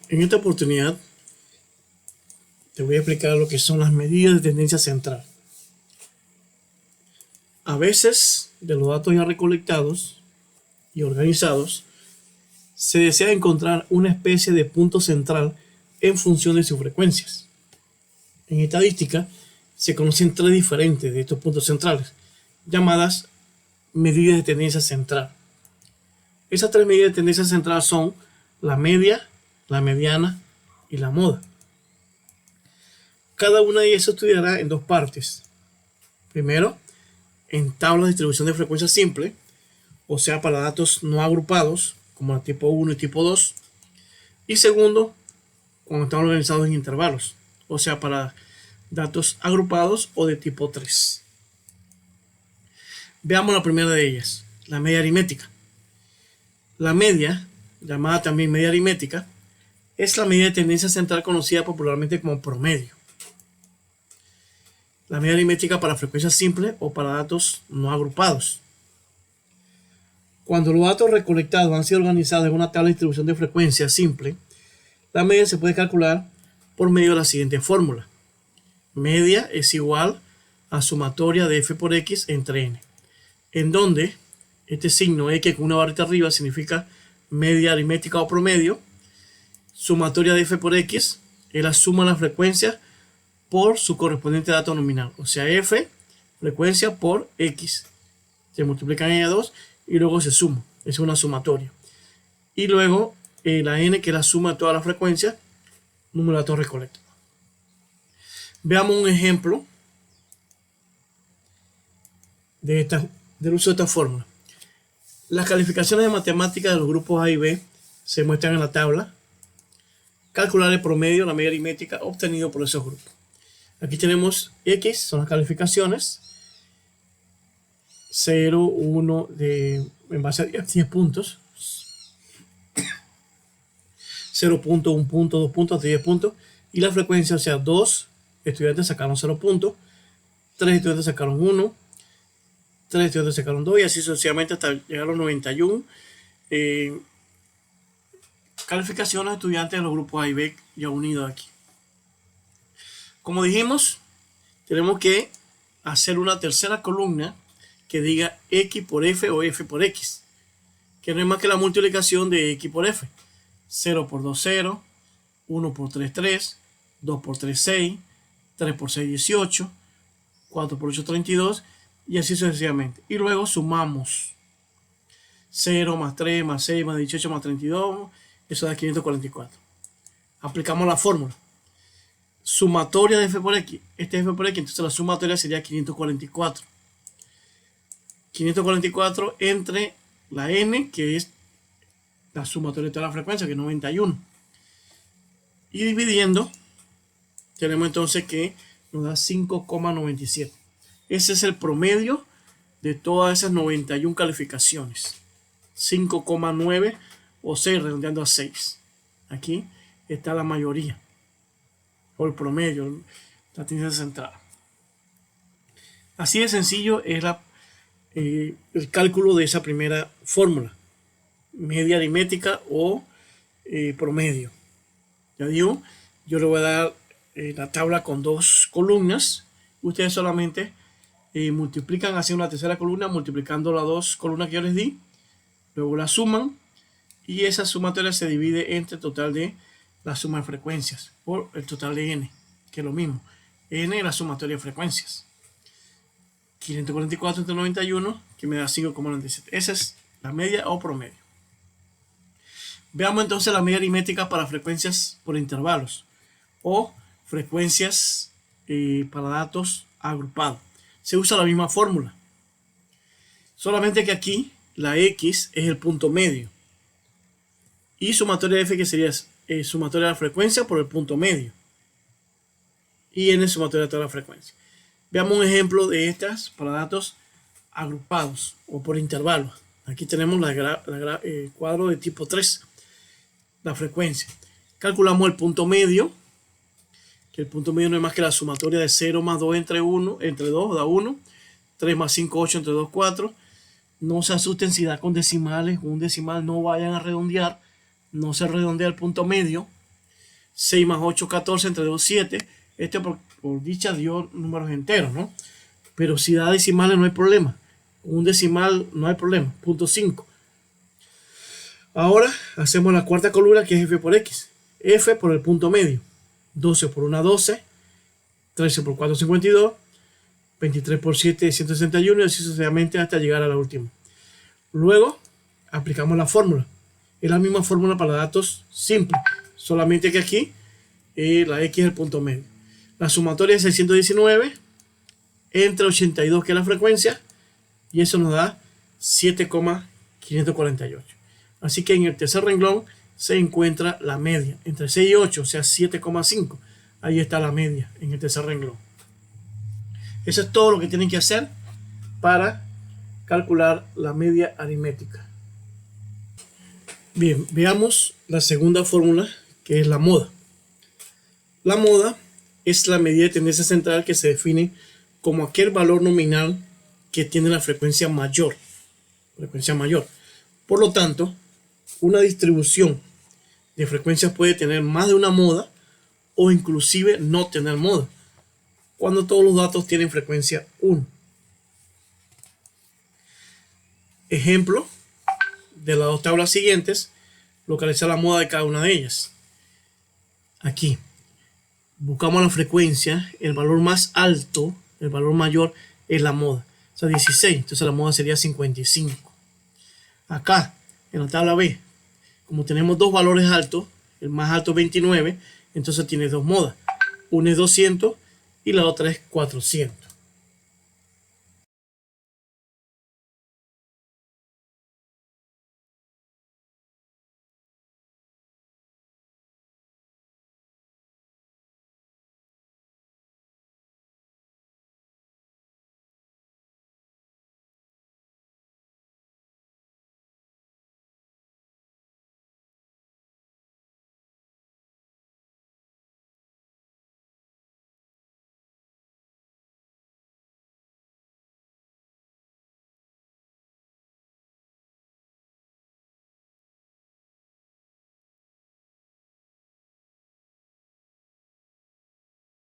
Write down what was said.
En esta oportunidad te voy a explicar lo que son las medidas de tendencia central. A veces, de los datos ya recolectados y organizados, se desea encontrar una especie de punto central en función de sus frecuencias. En estadística, se conocen tres diferentes de estos puntos centrales, llamadas medidas de tendencia central. Esas tres medidas de tendencia central son la media, la mediana y la moda. Cada una de ellas se estudiará en dos partes. Primero, en tabla de distribución de frecuencia simple, o sea, para datos no agrupados, como el tipo 1 y tipo 2. Y segundo, cuando están organizados en intervalos, o sea, para datos agrupados o de tipo 3. Veamos la primera de ellas, la media aritmética. La media, llamada también media aritmética, es la medida de tendencia central conocida popularmente como promedio. La media aritmética para frecuencias simples o para datos no agrupados. Cuando los datos recolectados han sido organizados en una tabla de distribución de frecuencia simple, la media se puede calcular por medio de la siguiente fórmula. Media es igual a sumatoria de f por x entre n, en donde este signo x con una barrita arriba significa media aritmética o promedio. Sumatoria de f por x es la suma de las frecuencias por su correspondiente dato nominal, o sea, f, frecuencia por x. Se multiplican en 2 y luego se suma, es una sumatoria. Y luego la n, que es la suma de todas las frecuencias, número de datos recolectados. Veamos un ejemplo del uso de esta fórmula. Las calificaciones de matemáticas de los grupos A y B se muestran en la tabla. Calcular el promedio, la media aritmética obtenido por esos grupos. Aquí tenemos X, son las calificaciones. 0, 1, en base a 10 puntos. 0 puntos, 1 punto, 2 puntos, hasta 10 puntos. Y la frecuencia, o sea, 2 estudiantes sacaron 0 puntos, 3 estudiantes sacaron 1, 3 estudiantes sacaron 2 y así sucesivamente hasta llegar a los 91 calificaciones de estudiantes de los grupos A y B ya unidos aquí. Como dijimos, tenemos que hacer una tercera columna que diga X por F o F por X, que no es más que la multiplicación de X por F. 0 por 2, 0, 1 por 3, 3, 2 por 3, 6, 3 por 6, 18, 4 por 8, 32 y así sucesivamente. Y luego sumamos 0 más 3 más 6 más 18 más 32, eso da 544. Aplicamos la fórmula. Sumatoria de f por x, este es f por x, entonces la sumatoria sería 544. 544 entre la n, que es la sumatoria de toda la frecuencia, que es 91. Y dividiendo, tenemos entonces que nos da 5,97. Ese es el promedio de todas esas 91 calificaciones. 5,9 o 6, redondeando a 6. Aquí está la mayoría, o el promedio, la tendencia central. Así de sencillo es el cálculo de esa primera fórmula, media aritmética o promedio. Ya digo, yo le voy a dar la tabla con dos columnas. Ustedes solamente multiplican hacia una tercera columna, multiplicando las dos columnas que yo les di, luego la suman y esa sumatoria se divide entre el total de la suma de frecuencias por el total de n, que es lo mismo. N es la sumatoria de frecuencias. 544 entre 91, que me da 5,97. Esa es la media o promedio. Veamos entonces la media aritmética para frecuencias por intervalos o frecuencias para datos agrupados. Se usa la misma fórmula, solamente que aquí la x es el punto medio y sumatoria de f, que sería sumatoria de la frecuencia por el punto medio, y n sumatoria de toda la frecuencia. Veamos un ejemplo de estas para datos agrupados o por intervalos. Aquí tenemos el cuadro de tipo 3, la frecuencia. Calculamos el punto medio, que el punto medio no es más que la sumatoria de 0 más 2 entre 2 da 1, 3 más 5, 8 entre 2, 4. No se asusten si da con decimales, un decimal no vayan a redondear, no se redondea el punto medio, 6 más 8, 14, entre 2, 7. Este por dicha dio números enteros, ¿no? Pero si da decimales no hay problema. Un decimal no hay problema. 0.5. Ahora hacemos la cuarta columna, que es f por x. F por el punto medio. 12 por 1, 12. 13 por 4, 52. 23 por 7, 161. Y así sucesivamente hasta llegar a la última. Luego aplicamos la fórmula. Es la misma fórmula para datos simples. Solamente que aquí la x es el punto medio. La sumatoria es 619 entre 82, que es la frecuencia. Y eso nos da 7,548. Así que en el tercer renglón se encuentra la media. Entre 6 y 8, o sea 7,5. Ahí está la media en el tercer renglón. Eso es todo lo que tienen que hacer para calcular la media aritmética. Bien, veamos la segunda fórmula, que es la moda. La moda es la medida de tendencia central que se define como aquel valor nominal que tiene la frecuencia mayor. Por lo tanto, una distribución de frecuencias puede tener más de una moda o inclusive no tener moda, cuando todos los datos tienen frecuencia 1. Ejemplo de las dos tablas siguientes, localizar la moda de cada una de ellas. Aquí buscamos la frecuencia, el valor más alto, el valor mayor es la moda, o sea 16, entonces la moda sería 55. Acá en la tabla B, como tenemos dos valores altos, el más alto es 29, entonces tiene dos modas, una es 200 y la otra es 400.